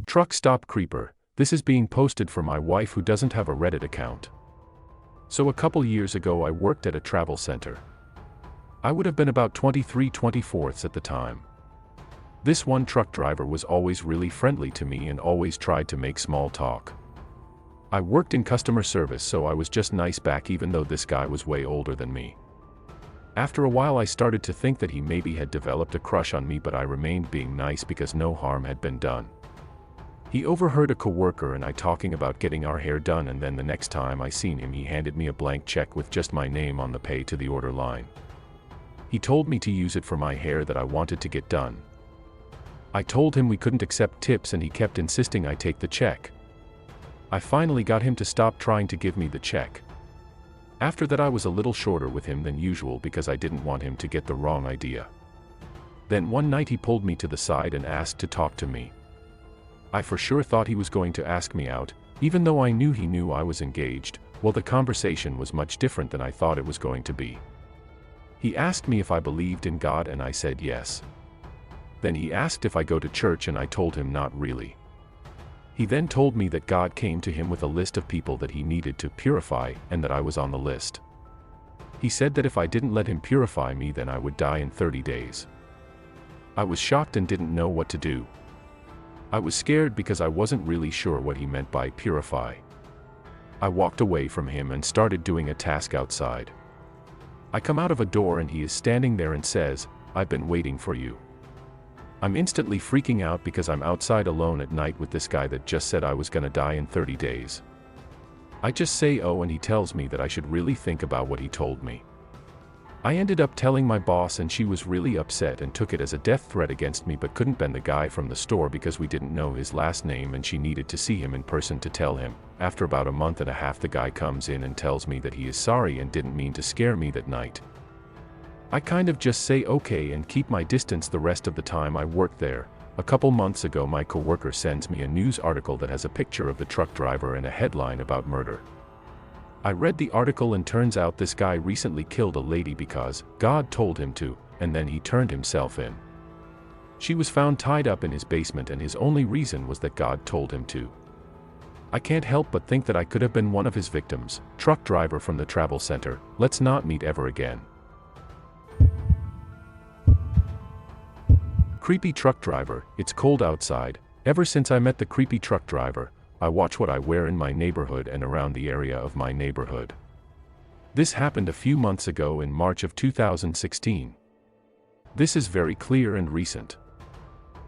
Truck Stop Creeper. This is being posted for my wife who doesn't have a Reddit account. So a couple years ago I worked at a travel center. I would have been about 23-24 at the time. This one truck driver was always really friendly to me and always tried to make small talk. I worked in customer service, so I was just nice back even though this guy was way older than me. After a while I started to think that he maybe had developed a crush on me, but I remained being nice because no harm had been done. He overheard a coworker and I talking about getting our hair done, and then the next time I seen him he handed me a blank check with just my name on the pay to the order line. He told me to use it for my hair that I wanted to get done. I told him we couldn't accept tips and he kept insisting I take the check. I finally got him to stop trying to give me the check. After that I was a little shorter with him than usual because I didn't want him to get the wrong idea. Then one night he pulled me to the side and asked to talk to me. I for sure thought he was going to ask me out, even though I knew he knew I was engaged. Well, the conversation was much different than I thought it was going to be. He asked me if I believed in God and I said yes. Then he asked if I go to church and I told him not really. He then told me that God came to him with a list of people that he needed to purify and that I was on the list. He said that if I didn't let him purify me then I would die in 30 days. I was shocked and didn't know what to do. I was scared because I wasn't really sure what he meant by purify. I walked away from him and started doing a task outside. I come out of a door and he is standing there and says, "I've been waiting for you." I'm instantly freaking out because I'm outside alone at night with this guy that just said I was gonna die in 30 days. I just say oh, and he tells me that I should really think about what he told me. I ended up telling my boss and she was really upset and took it as a death threat against me, but couldn't bend the guy from the store because we didn't know his last name and she needed to see him in person to tell him. After about a month and a half the guy comes in and tells me that he is sorry and didn't mean to scare me that night. I kind of just say okay and keep my distance the rest of the time I worked there. A couple months ago my coworker sends me a news article that has a picture of the truck driver and a headline about murder. I read the article and turns out this guy recently killed a lady because God told him to, and then he turned himself in. She was found tied up in his basement and his only reason was that God told him to. I can't help but think that I could have been one of his victims. Truck driver from the travel center, let's not meet ever again. Creepy truck driver. It's cold outside. Ever since I met the creepy truck driver, I watch what I wear in my neighborhood and around the area of my neighborhood. This happened a few months ago in March of 2016. This is very clear and recent.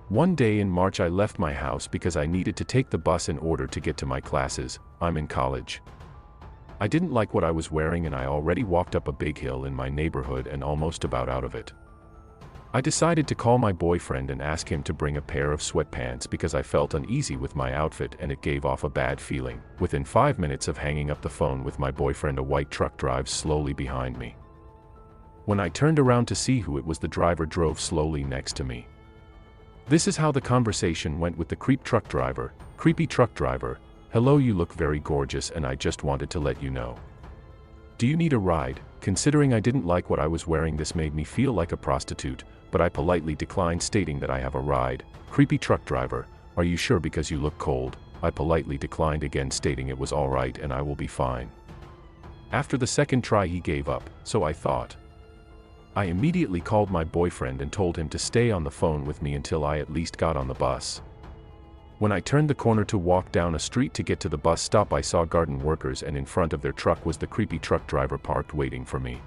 One day in March I left my house because I needed to take the bus in order to get to my classes. I'm in college. I didn't like what I was wearing and I already walked up a big hill in my neighborhood and almost about out of it. I decided to call my boyfriend and ask him to bring a pair of sweatpants because I felt uneasy with my outfit and it gave off a bad feeling. Within 5 minutes of hanging up the phone with my boyfriend, a white truck drives slowly behind me. When I turned around to see who it was, the driver drove slowly next to me. This is how the conversation went with the creepy truck driver. Creepy truck driver: "Hello, you look very gorgeous and I just wanted to let you know. Do you need a ride?" Considering I didn't like what I was wearing, this made me feel like a prostitute, but I politely declined, stating that I have a ride. Creepy truck driver: "Are you sure because you look cold?" I politely declined again, stating it was alright and I will be fine. After the second try he gave up, so I thought. I immediately called my boyfriend and told him to stay on the phone with me until I at least got on the bus. When I turned the corner to walk down a street to get to the bus stop, I saw garden workers and in front of their truck was the creepy truck driver parked waiting for me.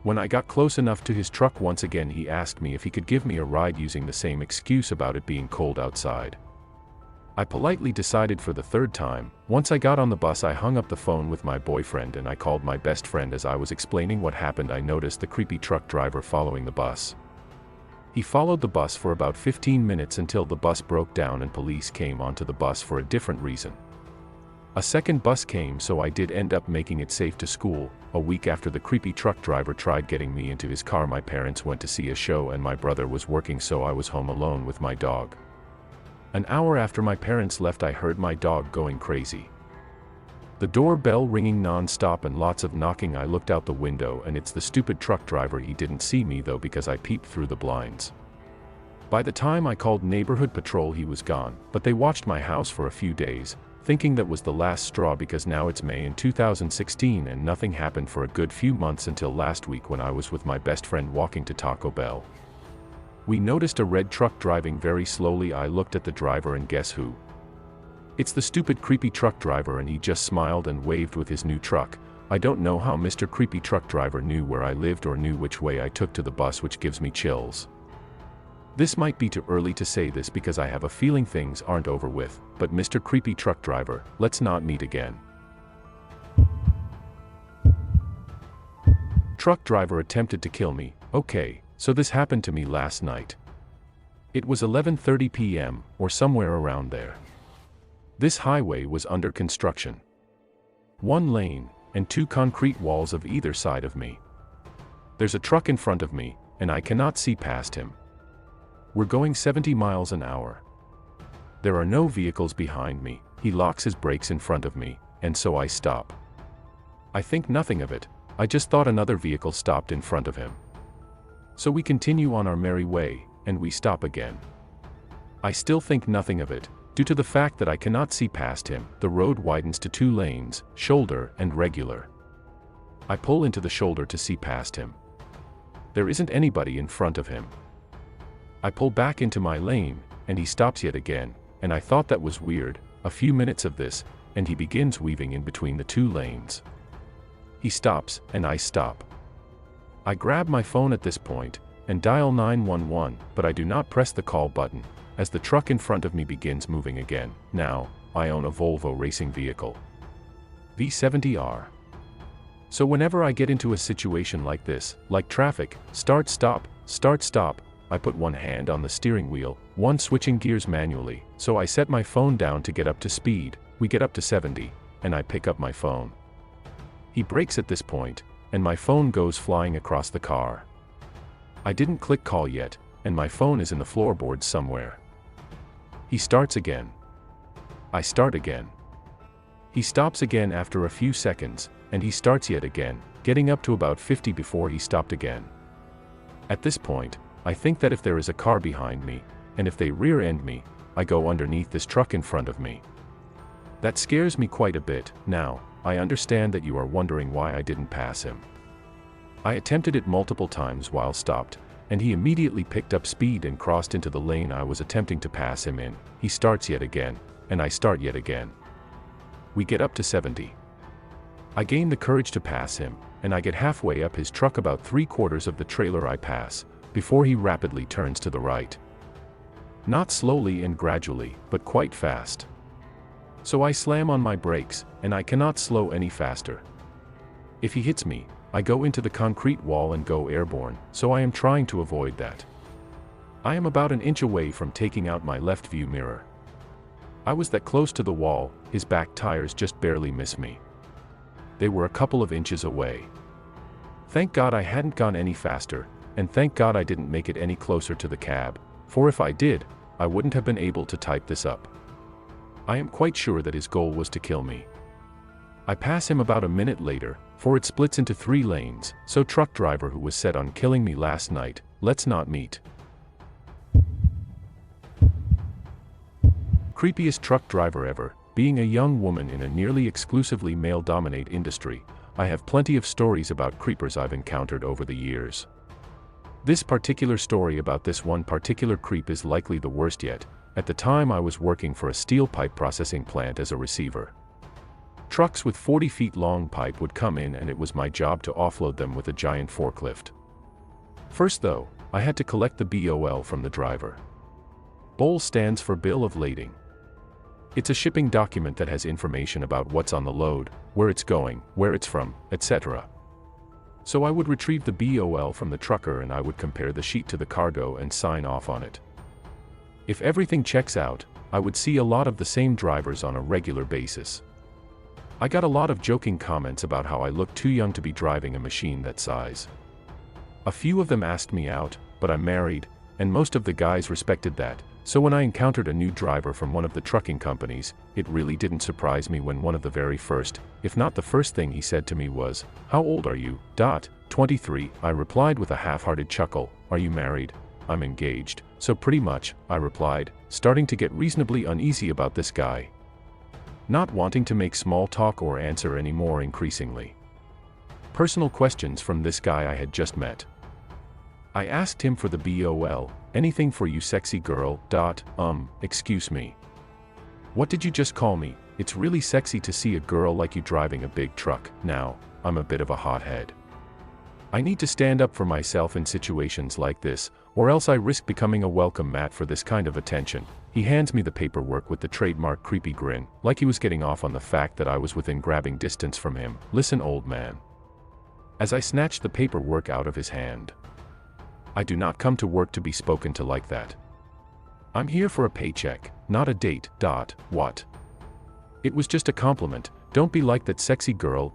When I got close enough to his truck once again, he asked me if he could give me a ride using the same excuse about it being cold outside. I politely decided for the third time. Once I got on the bus I hung up the phone with my boyfriend and I called my best friend. As I was explaining what happened, I noticed the creepy truck driver following the bus. He followed the bus for about 15 minutes until the bus broke down and police came onto the bus for a different reason. A second bus came, so I did end up making it safe to school. A week after the creepy truck driver tried getting me into his car, my parents went to see a show and my brother was working, so I was home alone with my dog. An hour after my parents left, I heard my dog going crazy. The doorbell ringing non-stop and lots of knocking. I looked out the window and it's the stupid truck driver. He didn't see me though because I peeped through the blinds. By the time I called neighborhood patrol he was gone, but they watched my house for a few days, thinking that was the last straw because now it's May in 2016 and nothing happened for a good few months until last week when I was with my best friend walking to Taco Bell. We noticed a red truck driving very slowly. I looked at the driver and guess who? It's the stupid creepy truck driver, and he just smiled and waved with his new truck. I don't know how Mr. Creepy Truck Driver knew where I lived or knew which way I took to the bus, which gives me chills. This might be too early to say this because I have a feeling things aren't over with, but Mr. Creepy Truck Driver, let's not meet again. Truck driver attempted to kill me. Okay, so this happened to me last night. It was 11:30 p.m., or somewhere around there. This highway was under construction. One lane, and two concrete walls of either side of me. There's a truck in front of me, and I cannot see past him. We're going 70 miles an hour. There are no vehicles behind me. He locks his brakes in front of me, and so I stop. I think nothing of it. I just thought another vehicle stopped in front of him. So we continue on our merry way, and we stop again. I still think nothing of it. Due to the fact that I cannot see past him, the road widens to 2 lanes, shoulder and regular. I pull into the shoulder to see past him. There isn't anybody in front of him. I pull back into my lane, and he stops yet again, and I thought that was weird. A few minutes of this, and he begins weaving in between the 2 lanes. He stops, and I stop. I grab my phone at this point, and dial 911, but I do not press the call button, as the truck in front of me begins moving again. Now, I own a Volvo racing vehicle. V70R. So whenever I get into a situation like this, like traffic, start stop, I put one hand on the steering wheel, one switching gears manually, so I set my phone down to get up to speed. We get up to 70, and I pick up my phone. He brakes at this point, and my phone goes flying across the car. I didn't click call yet, and my phone is in the floorboards somewhere. He starts again. I start again. He stops again after a few seconds, and he starts yet again, getting up to about 50 before he stopped again. At this point, I think that if there is a car behind me, and if they rear-end me, I go underneath this truck in front of me. That scares me quite a bit. Now, I understand that you are wondering why I didn't pass him. I attempted it multiple times while stopped, and he immediately picked up speed and crossed into the lane I was attempting to pass him in. He starts yet again, and I start yet again. We get up to 70. I gain the courage to pass him, and I get halfway up his truck, about 3/4 of the trailer I pass, before he rapidly turns to the right. Not slowly and gradually, but quite fast. So I slam on my brakes, and I cannot slow any faster. If he hits me, I go into the concrete wall and go airborne, so I am trying to avoid that. I am about an inch away from taking out my left view mirror. I was that close to the wall, his back tires just barely miss me. They were a couple of inches away. Thank God I hadn't gone any faster, and thank God I didn't make it any closer to the cab, for if I did, I wouldn't have been able to type this up. I am quite sure that his goal was to kill me. I pass him about a minute later, for it splits into 3 lanes, so truck driver who was set on killing me last night, let's not meet. Creepiest truck driver ever. Being a young woman in a nearly exclusively male-dominated industry, I have plenty of stories about creepers I've encountered over the years. This particular story about this one particular creep is likely the worst yet. At the time I was working for a steel pipe processing plant as a receiver. Trucks with 40 feet long pipe would come in, and it was my job to offload them with a giant forklift. First though, I had to collect the BOL from the driver. BOL stands for Bill of Lading. It's a shipping document that has information about what's on the load, where it's going, where it's from, etc. So I would retrieve the BOL from the trucker and I would compare the sheet to the cargo and sign off on it. If everything checks out, I would see a lot of the same drivers on a regular basis. I got a lot of joking comments about how I looked too young to be driving a machine that size. A few of them asked me out, but I'm married, and most of the guys respected that, so when I encountered a new driver from one of the trucking companies, it really didn't surprise me when one of the very first, if not the first thing he said to me was, "How old are you?" 23, I replied with a half-hearted chuckle, "Are you married?" I'm engaged, so pretty much, I replied, starting to get reasonably uneasy about this guy. Not wanting to make small talk or answer any more increasingly personal questions from this guy I had just met. I asked him for the BOL, anything for you sexy girl, excuse me. What did you just call me? It's really sexy to see a girl like you driving a big truck. Now, I'm a bit of a hothead. I need to stand up for myself in situations like this, or else I risk becoming a welcome mat for this kind of attention. He hands me the paperwork with the trademark creepy grin, like he was getting off on the fact that I was within grabbing distance from him. Listen, old man. As I snatched the paperwork out of his hand. I do not come to work to be spoken to like that. I'm here for a paycheck, not a date. What? It was just a compliment. Don't be like that sexy girl.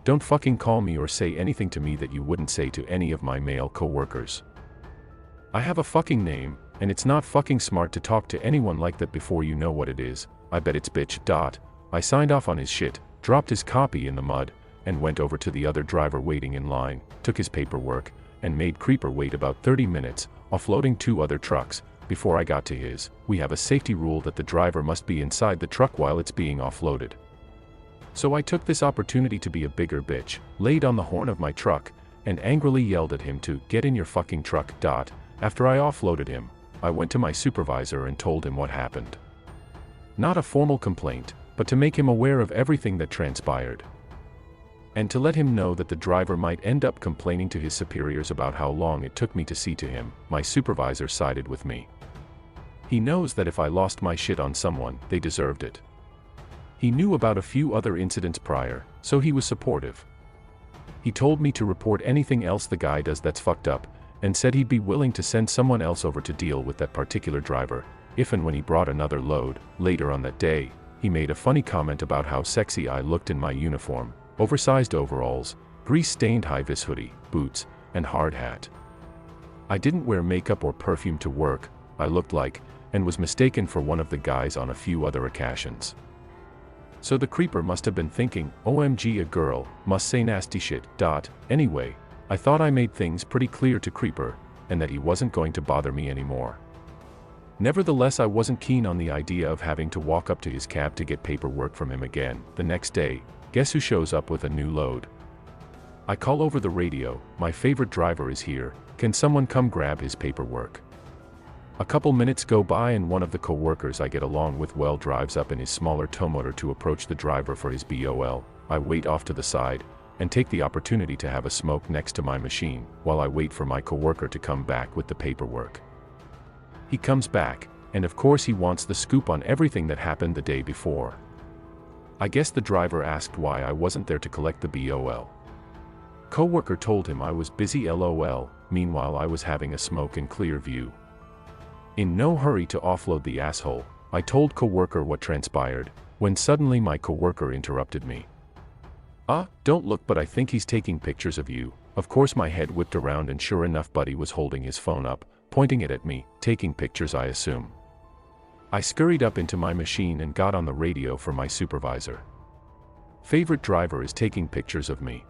Don't fucking call me or say anything to me that you wouldn't say to any of my male co-workers. I have a fucking name, and it's not fucking smart to talk to anyone like that before you know what it is. I bet it's bitch. I signed off on his shit, dropped his copy in the mud, and went over to the other driver waiting in line, took his paperwork, and made Creeper wait about 30 minutes, offloading 2 other trucks. Before I got to his, we have a safety rule that the driver must be inside the truck while it's being offloaded. So I took this opportunity to be a bigger bitch, laid on the horn of my truck, and angrily yelled at him to get in your fucking truck. After I offloaded him, I went to my supervisor and told him what happened. Not a formal complaint, but to make him aware of everything that transpired. And to let him know that the driver might end up complaining to his superiors about how long it took me to see to him. My supervisor sided with me. He knows that if I lost my shit on someone, they deserved it. He knew about a few other incidents prior, so he was supportive. He told me to report anything else the guy does that's fucked up, and said he'd be willing to send someone else over to deal with that particular driver, if and when he brought another load. Later on that day, he made a funny comment about how sexy I looked in my uniform, oversized overalls, grease-stained high-vis hoodie, boots, and hard hat. I didn't wear makeup or perfume to work, I looked like, and was mistaken for one of the guys on a few other occasions. So the creeper must have been thinking, OMG, a girl must say nasty shit. Anyway, I thought I made things pretty clear to Creeper, and that he wasn't going to bother me anymore. Nevertheless, I wasn't keen on the idea of having to walk up to his cab to get paperwork from him again. The next day, guess who shows up with a new load? I call over the radio, my favorite driver is here, can someone come grab his paperwork? A couple minutes go by and one of the co-workers I get along with well drives up in his smaller tow motor to approach the driver for his BOL. I wait off to the side, and take the opportunity to have a smoke next to my machine, while I wait for my co-worker to come back with the paperwork. He comes back, and of course he wants the scoop on everything that happened the day before. I guess the driver asked why I wasn't there to collect the BOL. Co-worker told him I was busy LOL, meanwhile I was having a smoke and clear view. In no hurry to offload the asshole, I told co-worker what transpired, when suddenly my co-worker interrupted me. Don't look, but I think he's taking pictures of you. Of course my head whipped around and sure enough Buddy was holding his phone up, pointing it at me, taking pictures I assume. I scurried up into my machine and got on the radio for my supervisor. Favorite driver is taking pictures of me.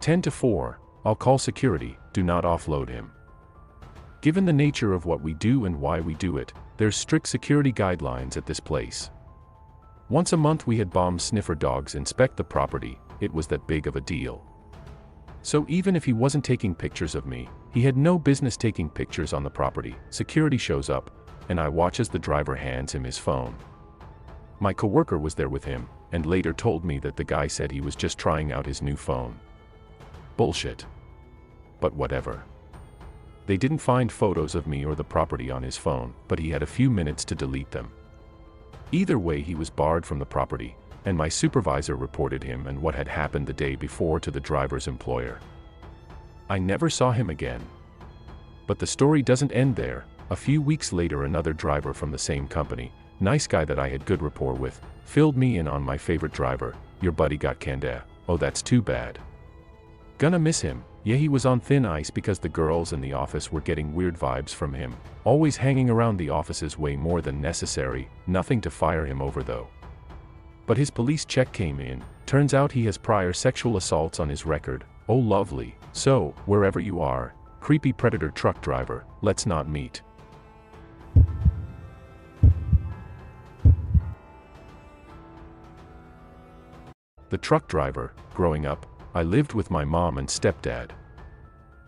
10 to 4, I'll call security, do not offload him. Given the nature of what we do and why we do it, there's strict security guidelines at this place. Once a month we had bomb sniffer dogs inspect the property, it was that big of a deal. So even if he wasn't taking pictures of me, he had no business taking pictures on the property. Security shows up, and I watch as the driver hands him his phone. My coworker was there with him, and later told me that the guy said he was just trying out his new phone. Bullshit. But whatever. They didn't find photos of me or the property on his phone, but he had a few minutes to delete them. Either way, he was barred from the property, and my supervisor reported him and what had happened the day before to the driver's employer. I never saw him again. But the story doesn't end there. A few weeks later, another driver from the same company, nice guy that I had good rapport with, filled me in on my favorite driver. Your buddy got canned. Oh, that's too bad. Gonna miss him. Yeah, he was on thin ice because the girls in the office were getting weird vibes from him, always hanging around the offices way more than necessary. Nothing to fire him over though. But his police check came in, turns out he has prior sexual assaults on his record. Oh lovely. So, wherever you are, creepy predator truck driver, let's not meet. The truck driver. Growing up, I lived with my mom and stepdad.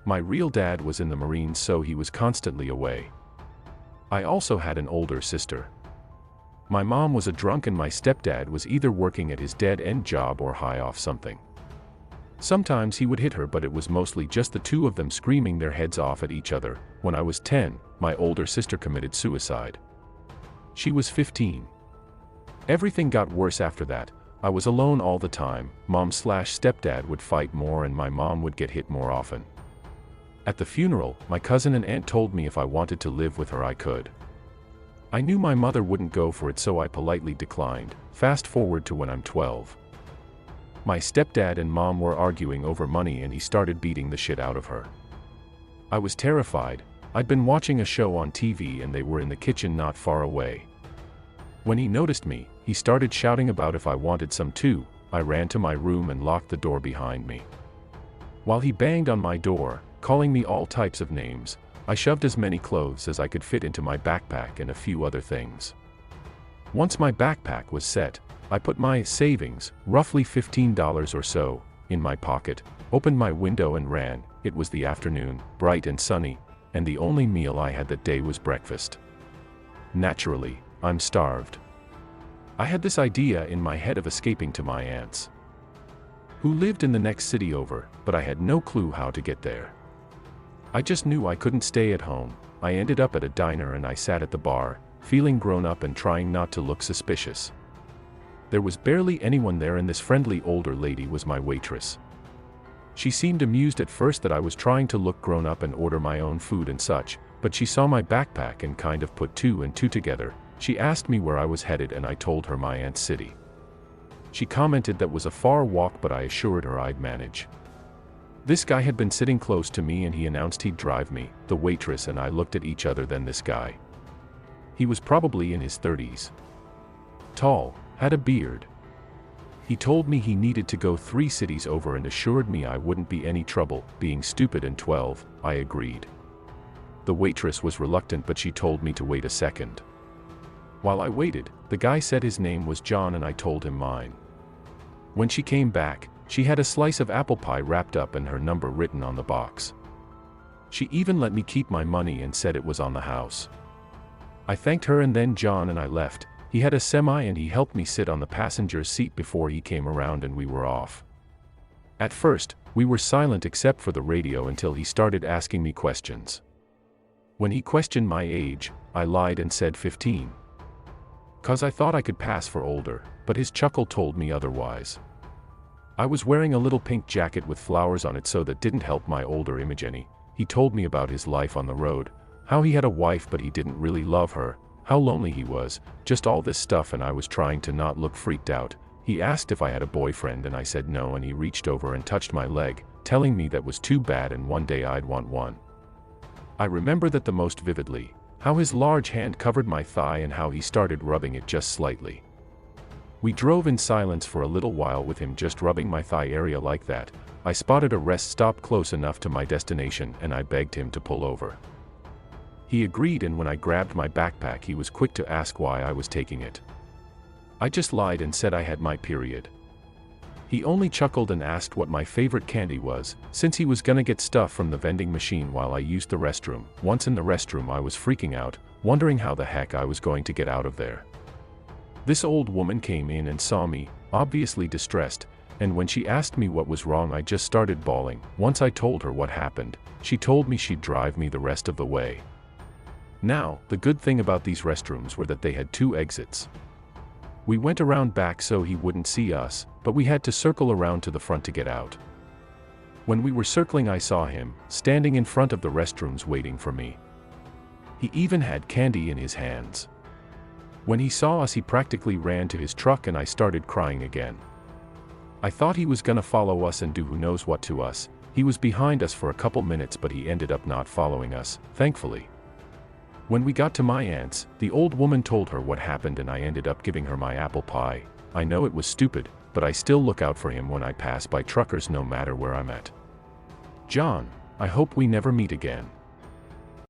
My real dad was in the Marines, so he was constantly away. I also had an older sister. My mom was a drunk and my stepdad was either working at his dead-end job or high off something. Sometimes he would hit her, but it was mostly just the two of them screaming their heads off at each other. When I was 10, my older sister committed suicide. She was 15. Everything got worse after that. I was alone all the time. Mom/stepdad would fight more and my mom would get hit more often. At the funeral, my cousin and aunt told me if I wanted to live with her I could. I knew my mother wouldn't go for it, so I politely declined. Fast forward to when I'm 12. My stepdad and mom were arguing over money and he started beating the shit out of her. I was terrified. I'd been watching a show on TV and they were in the kitchen not far away. When he noticed me, he started shouting about if I wanted some too. I ran to my room and locked the door behind me. While he banged on my door, calling me all types of names, I shoved as many clothes as I could fit into my backpack and a few other things. Once my backpack was set, I put my savings, roughly $15 or so, in my pocket, opened my window and ran. It was the afternoon, bright and sunny, and the only meal I had that day was breakfast. Naturally, I'm starved. I had this idea in my head of escaping to my aunt's, who lived in the next city over, but I had no clue how to get there. I just knew I couldn't stay at home. I ended up at a diner and I sat at the bar, feeling grown up and trying not to look suspicious. There was barely anyone there and this friendly older lady was my waitress. She seemed amused at first that I was trying to look grown up and order my own food and such, but she saw my backpack and kind of put two and two together. She asked me where I was headed and I told her my aunt's city. She commented that was a far walk, but I assured her I'd manage. This guy had been sitting close to me and he announced he'd drive me. The waitress and I looked at each other. Then this guy. He was probably in his 30s. Tall, had a beard. He told me he needed to go 3 cities over and assured me I wouldn't be any trouble. Being stupid and 12, I agreed. The waitress was reluctant, but she told me to wait a second. While I waited, the guy said his name was John and I told him mine. When she came back, she had a slice of apple pie wrapped up and her number written on the box. She even let me keep my money and said it was on the house. I thanked her and then John and I left. He had a semi and he helped me sit on the passenger's seat before he came around and we were off. At first, we were silent except for the radio until he started asking me questions. When he questioned my age, I lied and said 15. 'Cause I thought I could pass for older, but his chuckle told me otherwise. I was wearing a little pink jacket with flowers on it, so that didn't help my older image any. He told me about his life on the road, how he had a wife but he didn't really love her, how lonely he was, just all this stuff, and I was trying to not look freaked out. He asked if I had a boyfriend and I said no, and he reached over and touched my leg, telling me that was too bad and one day I'd want one. I remember that the most vividly, how his large hand covered my thigh and how he started rubbing it just slightly. We drove in silence for a little while with him just rubbing my thigh area like that. I spotted a rest stop close enough to my destination and I begged him to pull over. He agreed, and when I grabbed my backpack he was quick to ask why I was taking it. I just lied and said I had my period. He only chuckled and asked what my favorite candy was, since he was gonna get stuff from the vending machine while I used the restroom. Once in the restroom I was freaking out, wondering how the heck I was going to get out of there. This old woman came in and saw me, obviously distressed, and when she asked me what was wrong I just started bawling. Once I told her what happened, she told me she'd drive me the rest of the way. Now, the good thing about these restrooms were that they had 2 exits. We went around back so he wouldn't see us, but we had to circle around to the front to get out. When we were circling I saw him, standing in front of the restrooms waiting for me. He even had candy in his hands. When he saw us he practically ran to his truck and I started crying again. I thought he was gonna follow us and do who knows what to us. He was behind us for a couple minutes but he ended up not following us, thankfully. When we got to my aunt's, the old woman told her what happened and I ended up giving her my apple pie. I know it was stupid, but I still look out for him when I pass by truckers no matter where I'm at. John. I hope we never meet again.